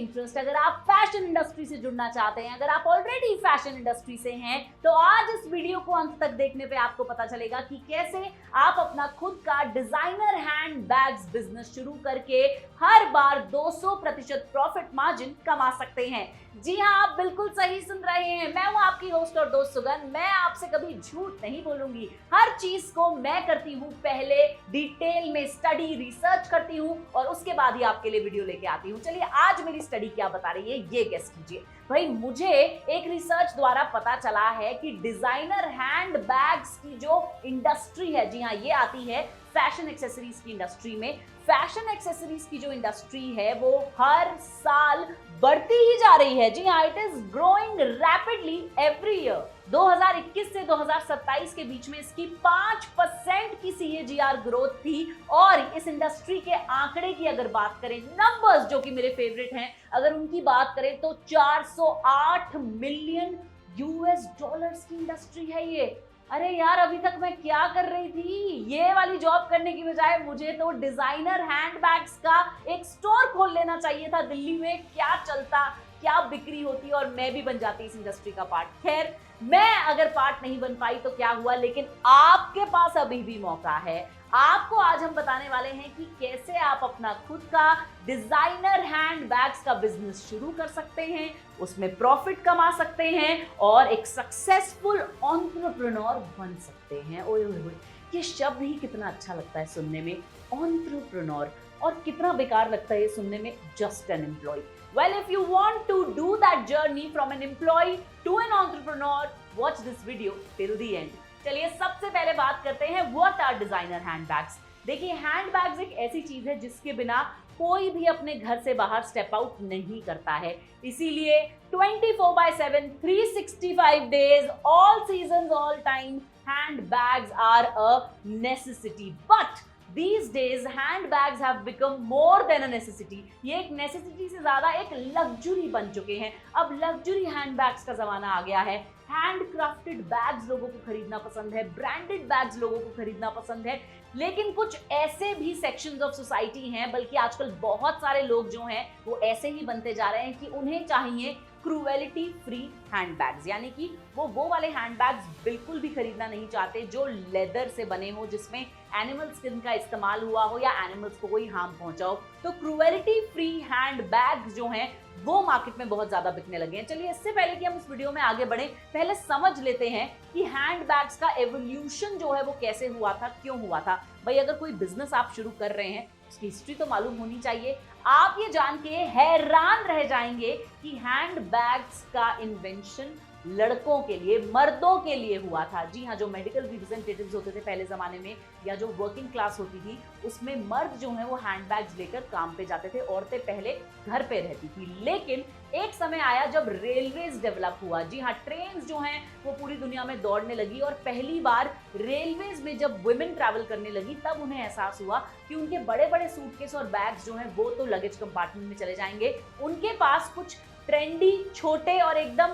Interest, अगर आप fashion industry से जुड़ना चाहते हैं, अगर आप ऑलरेडी फैशन इंडस्ट्री से हैं, तो आज इस वीडियो को अंत तक देखने पे आपको पता चलेगा कि कैसे आप अपना खुद का डिजाइनर हैंड बैग्स बिजनेस शुरू करके हर बार 200% प्रॉफिट मार्जिन कमा सकते हैं। जी हाँ, आप बिल्कुल सही सुन रहे हैं। मैं हूँ आपकी होस्ट और दोस्त सुगन। मैं आपसे कभी झूठ नहीं बोलूंगी। हर चीज को मैं करती हूँ, पहले डिटेल में स्टडी रिसर्च करती हूँ और उसके बाद ही आपके लिए वीडियो लेके आती हूँ। चलिए आज मेरी स्टडी क्या बता रही है ये गेस कीजिए। भाई मुझे एक रिसर्च द्वारा पता चला है कि डिजाइनर हैंड बैग्स की जो इंडस्ट्री है, जी हाँ, ये आती है फैशन एक्सेसरीज की इंडस्ट्री में। फैशन एक्सेसरीज की जो इंडस्ट्री है वो हर साल बढ़ती ही जा रही है। जी हाँ, it is growing rapidly every year. 2021 से 2027 के बीच में इसकी 5% की CAGR ग्रोथ थी। और इस इंडस्ट्री के आंकड़े की अगर बात करें, नंबर्स जो कि मेरे फेवरेट हैं, अगर उनकी बात करें तो 408 मिलियन US डॉलर्स की इंडस्ट्री है ये। अरे यार, अभी तक मैं क्या कर रही थी? ये वाली जॉब करने की बजाय मुझे तो डिजाइनर हैंडबैग्स का एक स्टोर खोल लेना चाहिए था दिल्ली में। क्या चलता, क्या बिक्री होती और मैं भी बन जाती इस इंडस्ट्री का पार्ट। खैर, मैं अगर पार्ट नहीं बन पाई तो क्या हुआ, लेकिन आपके पास अभी भी मौका है। आपको आज हम बताने वाले हैं कि कैसे आप अपना खुद का डिजाइनर हैंड बैग्स का बिजनेस शुरू कर सकते हैं, उसमें प्रॉफिट कमा सकते हैं और एक सक्सेसफुल एंटरप्रेन्योर बन सकते हैं। ओए ओए ओए, ये शब्द ही कितना अच्छा लगता है सुनने में, एंटरप्रेन्योर, और कितना बेकार लगता है ये सुनने में, just an employ. Well, if you want to do that journey from an employee to an entrepreneur, watch this video till the end. चलिए सबसे पहले बात करते हैं व्हाट आर डिजाइनर हैंडबैग्स। देखिए, हैंडबैग्स एक ऐसी चीज है जिसके बिना कोई भी अपने घर से बाहर स्टेप आउट नहीं करता है। इसीलिए 24/7 365 days all season all time handbags are a necessity. But These days handbags have become more than a necessity. ये एक नेसेसिटी से ज्यादा एक लग्जरी बन चुके हैं। अब लग्जरी हैंडबैग्स का जमाना आ गया है। हैंडक्राफ्टेड बैग्स लोगों को खरीदना पसंद है, ब्रांडेड बैग्स लोगों को खरीदना पसंद है। लेकिन कुछ ऐसे भी सेक्शंस ऑफ सोसाइटी हैं, बल्कि आजकल बहुत सारे लोग जो हैं वो ऐसे ही बनते जा रहे हैं कि उन्हें चाहिए क्रूएलिटी फ्री हैंडबैग्स, यानी कि वो वाले हैंडबैग्स बिल्कुल भी खरीदना नहीं चाहते जो लेदर से बने हो, जिसमें एनिमल स्किन का इस्तेमाल हुआ हो या एनिमल्स को कोई हार्म पहुंचा हो। तो क्रूएलिटी फ्री हैंडबैग्स जो हैं वो मार्केट में बहुत ज्यादा बिकने लगे हैं। चलिए, इससे पहले कि हम इस वीडियो में आगे बढ़ें, पहले समझ लेते हैं कि हैंडबैग्स का एवोल्यूशन जो है वो कैसे हुआ था, क्यों हुआ था। भाई, अगर कोई बिजनेस आप शुरू कर रहे हैं, उसकी हिस्ट्री तो मालूम होनी चाहिए। आप ये जान के हैरान रह जाएंगे कि हैंडबैग्स का इन्वेंशन लड़कों के लिए, मर्दों के लिए हुआ था। जी हाँ, जो मेडिकल रिप्रेजेंटेटिव्स होते थे पहले जमाने में, या जो वर्किंग क्लास होती थी, उसमें मर्द जो है वो हैंडबैग्स लेकर काम पे जाते थे, औरतें पहले घर पे रहती थी। लेकिन एक समय आया जब रेलवेज डेवलप हुआ। जी हाँ, ट्रेन्स जो हैं वो पूरी दुनिया में दौड़ने लगी और पहली बार रेलवेज में जब वुमेन ट्रैवल करने लगी, तब उन्हें एहसास हुआ कि उनके बड़े बड़े सूटकेस और बैग्स जो हैं वो तो लगेज कंपार्टमेंट में चले जाएंगे। उनके पास कुछ ट्रेंडी, छोटे और एकदम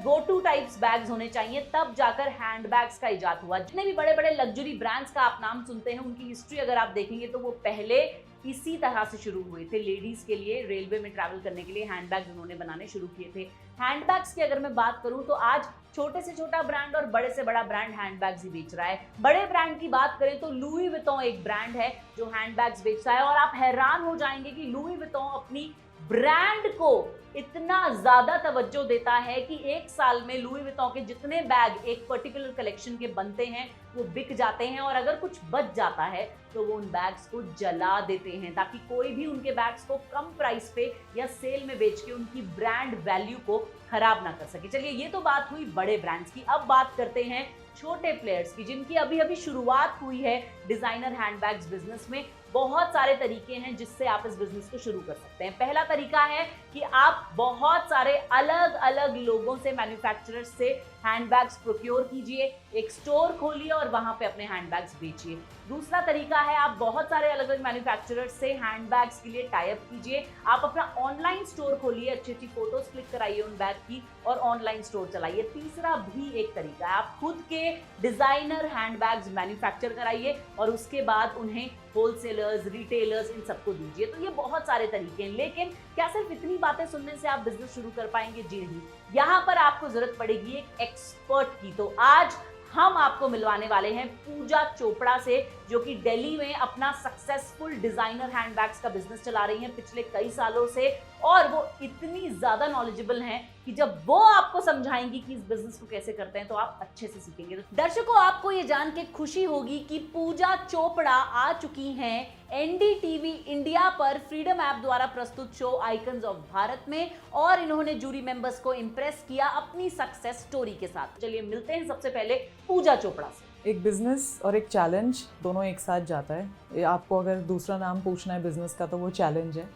गो टू टाइप्स बैग्स होने चाहिए। तब जाकर हैंडबैग्स का इजाद हुआ। जितने भी बड़े बड़े लग्जरी ब्रांड्स का आप नाम सुनते हैं, उनकी हिस्ट्री अगर आप देखेंगे तो वो पहले इसी तरह से शुरू हुए थे। लेडीज के लिए रेलवे में ट्रैवल करने के लिए हैंडबैग्स उन्होंने बनाने शुरू किए थे। हैंडबैग्स की अगर मैं बात करूं तो आज छोटे से छोटा ब्रांड और बड़े से बड़ा ब्रांड हैंडबैग्स ही बेच रहा है। बड़े ब्रांड की बात करें तो लुई विटॉन एक ब्रांड है जो हैंडबैग्स बेचता है, और आप हैरान हो जाएंगे कि लुई विटॉन अपनी ब्रांड को इतना ज्यादा तवज्जो देता है कि एक साल में लुई विटॉन के जितने बैग एक पर्टिकुलर कलेक्शन के बनते हैं वो बिक जाते हैं, और अगर कुछ बच जाता है तो वो उन बैग्स को जला देते हैं ताकि कोई भी उनके बैग्स को कम प्राइस पे या सेल में बेच के उनकी ब्रांड वैल्यू को खराब ना कर सके। चलिए, ये तो बात हुई बड़े ब्रांड्स की। अब बात करते हैं छोटे प्लेयर्स की, जिनकी अभी अभी शुरुआत हुई है डिजाइनर हैंडबैग्स बिजनेस में। बहुत सारे तरीके हैं जिससे आप इस बिजनेस को शुरू कर सकते हैं। पहला तरीका है कि आप बहुत सारे अलग अलग लोगों से, मैन्युफैक्चरर्स से हैंडबैग्स प्रोक्योर कीजिए, एक स्टोर खोलिए और वहां पे अपने हैंडबैग्स बेचिए। दूसरा तरीका है आप बहुत सारे अलग अलग मैन्युफैक्चरर्स से हैंडबैग्स के लिए टाई अप कीजिए। आप अपना ऑनलाइन स्टोर खोलिए, अच्छी अच्छी फोटोज क्लिक कराइए उन बैग की और ऑनलाइन स्टोर चलाइए। तीसरा भी एक तरीका है, आप खुद के डिजाइनर हैंडबैग्स मैन्युफैक्चर कराइए और उसके बाद उन्हें होलसेलर होलसेलर्स, रिटेलर्स, इन सबको दीजिए। तो ये बहुत सारे तरीके हैं, लेकिन क्या सिर्फ इतनी बातें सुनने से आप बिजनेस शुरू कर पाएंगे? जी नहीं, यहाँ पर आपको जरूरत पड़ेगी एक एक्सपर्ट की। तो आज हम आपको मिलवाने वाले हैं पूजा चोपड़ा से, जो कि दिल्ली में अपना सक्सेसफुल डिजाइनर हैंडबैग्स का बिजनेस चला रही हैं पिछले कई सालों से, और वो इतनी ज्यादा नॉलेजेबल हैं कि जब वो आपको समझाएंगी कि इस बिजनेस को कैसे करते हैं तो आप अच्छे से सीखेंगे। दर्शकों, आपको ये जान के खुशी होगी कि पूजा चोपड़ा आ चुकी हैं एनडीटीवी इंडिया पर फ्रीडम ऐप द्वारा प्रस्तुत शो आइकन्स ऑफ भारत में, और इन्होंने जूरी मेंबर्स को इंप्रेस किया अपनी सक्सेस स्टोरी के साथ। चलिए मिलते हैं सबसे पहले पूजा चोपड़ा से। एक बिजनेस और एक चैलेंज दोनों एक साथ जाता है। आपको अगर दूसरा नाम पूछना है बिजनेस का तो वो चैलेंज है।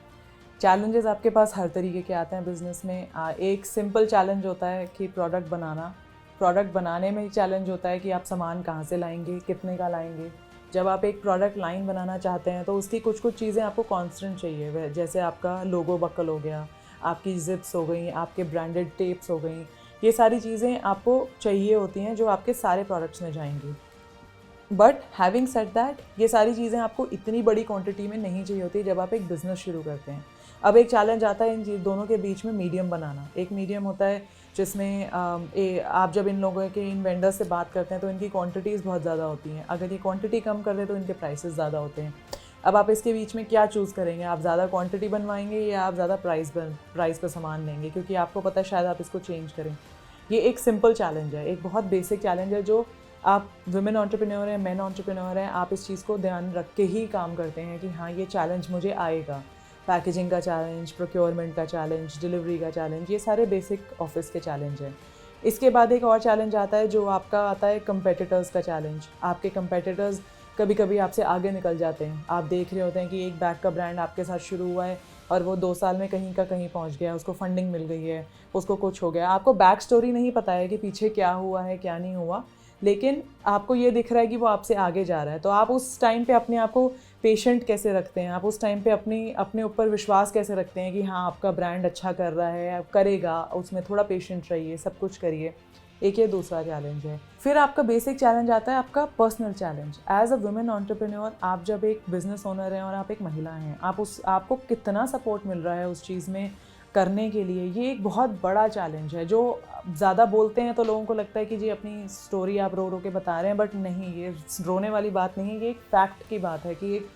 चैलेंजेस आपके पास हर तरीके के आते हैं बिजनेस में। एक सिंपल चैलेंज होता है कि प्रोडक्ट बनाना। प्रोडक्ट बनाने में चैलेंज होता है कि आप सामान कहाँ से लाएंगे, कितने का लाएंगे। जब आप एक प्रोडक्ट लाइन बनाना चाहते हैं तो उसकी कुछ कुछ चीज़ें आपको कांस्टेंट चाहिए, जैसे आपका लोगो बकल हो गया, आपकी जिप्स हो गई, आपके ब्रांडेड टेप्स हो गई। ये सारी चीज़ें आपको चाहिए होती हैं जो आपके सारे प्रोडक्ट्स में जाएंगी। बट हैविंग सेड दैट, ये सारी चीज़ें आपको इतनी बड़ी क्वांटिटी में नहीं चाहिए होती जब आप एक बिज़नेस शुरू करते हैं। अब एक चैलेंज आता है इन दोनों के बीच में मीडियम बनाना। एक मीडियम होता है जिसमें आप जब इन लोगों के, इन वेंडर्स से बात करते हैं तो इनकी क्वांटिटीज़ बहुत ज़्यादा होती हैं। अगर ये क्वांटिटी कम कर दे तो इनके प्राइसेस ज़्यादा होते हैं। अब आप इसके बीच में क्या चूज़ करेंगे? आप ज़्यादा क्वांटिटी बनवाएंगे या आप ज़्यादा प्राइस पर सामान लेंगे, क्योंकि आपको पता है शायद आप इसको चेंज करें। ये एक सिंपल चैलेंज है, एक बहुत बेसिक चैलेंज है जो आप वुमेन एंटरप्रेन्योर हैं, मेन एंटरप्रेन्योर हैं, आप इस चीज़ को ध्यान रख के ही काम करते हैं कि हाँ ये चैलेंज मुझे आएगा। पैकेजिंग का चैलेंज, प्रोक्योरमेंट का चैलेंज, डिलीवरी का चैलेंज, ये सारे बेसिक ऑफिस के चैलेंज हैं। इसके बाद एक और चैलेंज आता है जो आपका आता है कंपेटिटर्स का चैलेंज। आपके कंपेटिटर्स कभी कभी आपसे आगे निकल जाते हैं। आप देख रहे होते हैं कि एक बैग का ब्रांड आपके साथ शुरू हुआ है और वो 2 साल में कहीं का कहीं पहुंच गया, उसको फंडिंग मिल गई है, उसको कुछ हो गया। आपको बैक स्टोरी नहीं पता है कि पीछे क्या हुआ है क्या नहीं हुआ, लेकिन आपको ये दिख रहा है कि वो आपसे आगे जा रहा है। तो आप उस टाइम पे अपने आप को पेशेंट कैसे रखते हैं? आप उस टाइम पे अपने ऊपर विश्वास कैसे रखते हैं कि हाँ आपका ब्रांड अच्छा कर रहा है, करेगा, उसमें थोड़ा पेशेंट रहिए, सब कुछ करिए। एक ये दूसरा चैलेंज है। फिर आपका बेसिक चैलेंज आता है आपका personal challenge. As a women entrepreneur, आप जब एक बिजनेस ओनर हैं और आप एक महिला हैं, आपको कितना सपोर्ट मिल रहा है उस चीज़ में करने के लिए, ये एक बहुत बड़ा चैलेंज है। जो ज़्यादा बोलते हैं तो लोगों को लगता है कि जी अपनी स्टोरी आप रो रो के बता रहे हैं, बट नहीं, ये रोने वाली बात नहीं है, ये एक फैक्ट की बात है कि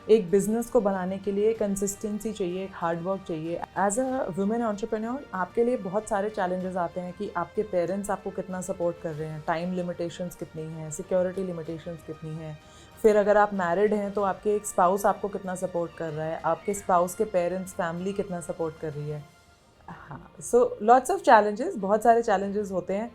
एक बिज़नेस को बनाने के लिए कंसिस्टेंसी चाहिए, एक हार्डवर्क चाहिए। एज अ वुमेन एंटरप्रेन्योर आपके लिए बहुत सारे चैलेंजेस आते हैं कि आपके पेरेंट्स आपको कितना सपोर्ट कर रहे हैं, टाइम लिमिटेशंस कितनी हैं, सिक्योरिटी लिमिटेशंस कितनी हैं। फिर अगर आप मैरिड हैं तो आपके एक स्पाउस आपको कितना सपोर्ट कर रहा है, आपके स्पाउस के पेरेंट्स, फैमिली कितना सपोर्ट कर रही है। हाँ, सो लॉट्स ऑफ चैलेंजेस, बहुत सारे चैलेंजेस होते हैं।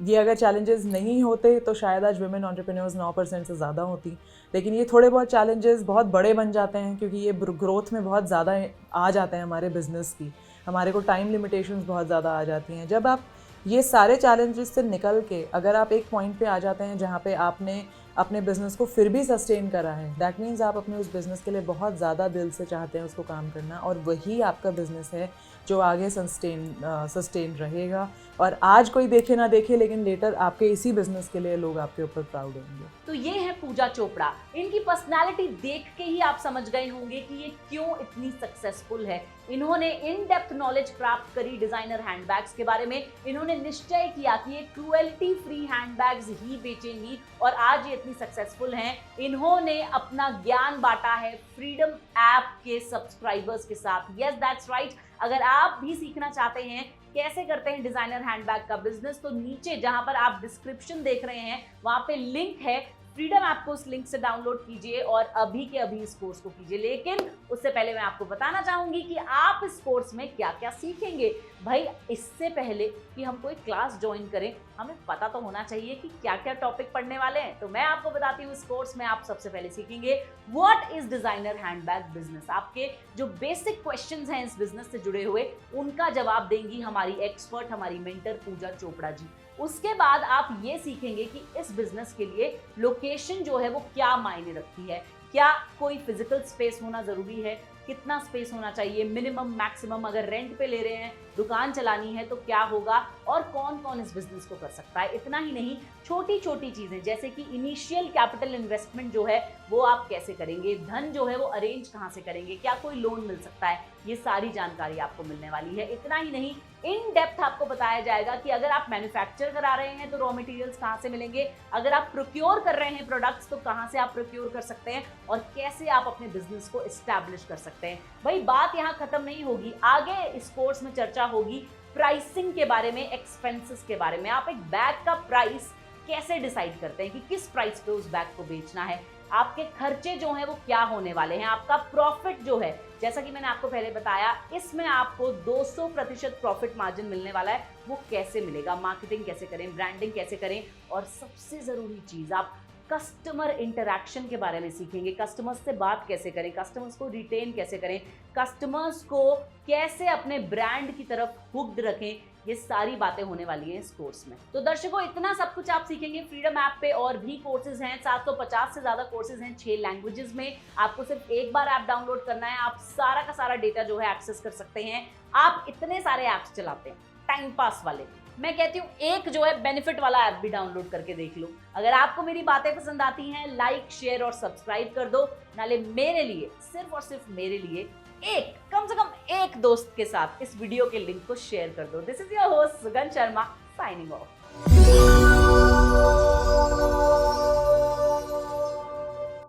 ये अगर चैलेंजेस नहीं होते तो शायद आज वुमेन एंटरप्रेन्योर्स 9% से ज़्यादा होती, लेकिन ये थोड़े बहुत चैलेंजेस बहुत बड़े बन जाते हैं क्योंकि ये ग्रोथ में बहुत ज़्यादा आ जाते हैं हमारे बिजनेस की। हमारे को टाइम लिमिटेशंस बहुत ज़्यादा आ जाती हैं। जब आप ये सारे चैलेंजेस से निकल के अगर आप एक पॉइंट पे आ जाते हैं जहाँ पे आपने अपने बिज़नेस को फिर भी सस्टेन करा है, दैट मीन्स आप अपने उस बिज़नेस के लिए बहुत ज़्यादा दिल से चाहते हैं उसको काम करना, और वही आपका बिज़नेस है जो आगे सस्टेन रहेगा। और आज कोई देखे ना देखे, लेकिन लेटर आपके इसी बिज़नेस के लिए लोग आपके ऊपर प्राउड होंगे। तो ये है पूजा चोपड़ा। इनकी पर्सनालिटी देख के ही आप समझ गए होंगे कि ये क्यों इतनी सक्सेसफुल है। इन्होंने इन डेप्थ नॉलेज प्राप्त करी डिजाइनर हैंडबैग्स के बारे में। इन्होंने निश्चय किया कि ये क्रुएल्टी फ्री हैंडबैग्स ही बेचेंगी, और आज ये इतनी सक्सेसफुल हैं। इन्होंने अपना ज्ञान बांटा है फ्रीडम ऐप के सब्सक्राइबर्स के साथ। Yes, that's right. अगर आप भी सीखना चाहते हैं कैसे करते हैं डिजाइनर हैंडबैग का बिजनेस, तो नीचे जहां पर आप डिस्क्रिप्शन देख रहे हैं वहां पे लिंक है। फ्रीडम ऐप को उस लिंक से डाउनलोड कीजिए और अभी के अभी इस कोर्स को कीजिए। लेकिन उससे पहले मैं आपको बताना चाहूंगी कि आप इस कोर्स में क्या क्या सीखेंगे। भाई, इससे पहले कि हम कोई क्लास ज्वाइन करें, हमें पता तो होना चाहिए कि क्या क्या टॉपिक पढ़ने वाले हैं। तो मैं आपको बताती हूँ, इस कोर्स में आप सबसे पहले सीखेंगे what is designer handbag business. आपके जो बेसिक क्वेश्चंस हैं इस बिजनेस से जुड़े हुए, उनका जवाब देंगी हमारी एक्सपर्ट, हमारी मेंटर पूजा चोपड़ा जी। उसके बाद आप ये सीखेंगे कि इस बिजनेस के लिए लोकेशन जो है वो क्या मायने रखती है। क्या कोई फिजिकल स्पेस होना जरूरी है, कितना स्पेस होना चाहिए, मिनिमम मैक्सिमम, अगर रेंट पे ले रहे हैं दुकान चलानी है तो क्या होगा और कौन कौन इस बिजनेस को कर सकता है। इतना ही नहीं, छोटी छोटी चीजें जैसे कि इनिशियल कैपिटल इन्वेस्टमेंट जो है वो आप कैसे करेंगे, धन जो है वो अरेंज कहाँ से करेंगे, क्या कोई लोन मिल सकता है, ये सारी जानकारी आपको मिलने वाली है। इतना ही नहीं, इन डेप्थ आपको बताया जाएगा कि अगर आप मैन्युफैक्चर करा रहे हैं तो रॉ मटेरियल्स कहाँ से मिलेंगे, अगर आप प्रोक्योर कर रहे हैं प्रोडक्ट्स तो कहाँ से आप प्रोक्योर कर सकते हैं और कैसे आप अपने बिजनेस को एस्टैब्लिश कर सकते हैं। भाई बात यहाँ खत्म नहीं होगी, आगे इस कोर्स में चर्चा होगी प्राइसिंग के बारे में, एक्सपेंसेस के बारे में। आप एक बैग का प्राइस कैसे डिसाइड करते हैं कि किस प्राइस पे उस बैग को बेचना है, आपके खर्चे जो हैं वो क्या होने वाले हैं, आपका प्रॉफिट जो है, जैसा कि मैंने आपको पहले बताया, इसमें आपको 200% प्रॉफिट मार्जिन मिलने वाला है, वो कैसे मिलेगा, मार्केटिंग कैसे करें, ब्रांडिंग कैसे करें, और सबसे जरूरी चीज आप कस्टमर इंटरैक्शन के बारे में सीखेंगे। कस्टमर्स से बात कैसे करें, कस्टमर्स को रिटेन कैसे करें, कस्टमर्स को कैसे अपने ब्रांड की तरफ हुक्ड रखें, ये सारी बातें होने वाली हैं इस कोर्स में। तो दर्शकों, इतना सब कुछ आप सीखेंगे फ्रीडम ऐप पे। और भी कोर्सेज हैं, 750 से ज्यादा कोर्सेज हैं 6 लैंग्वेजेस में। आपको सिर्फ एक बार ऐप डाउनलोड करना है, आप सारा का सारा डेटा जो है एक्सेस कर सकते हैं। आप इतने सारे ऐप्स चलाते हैं टाइम पास वाले, मैं कहती हूँ एक जो है बेनिफिट वाला ऐप भी डाउनलोड करके देख लो। अगर आपको मेरी बातें पसंद आती हैं, लाइक शेयर और सब्सक्राइब कर दो। नाले मेरे लिए, सिर्फ और सिर्फ मेरे लिए, एक कम से कम एक दोस्त के साथ इस वीडियो के लिंक को शेयर कर दो। This is your host Sugan Sharma, signing of.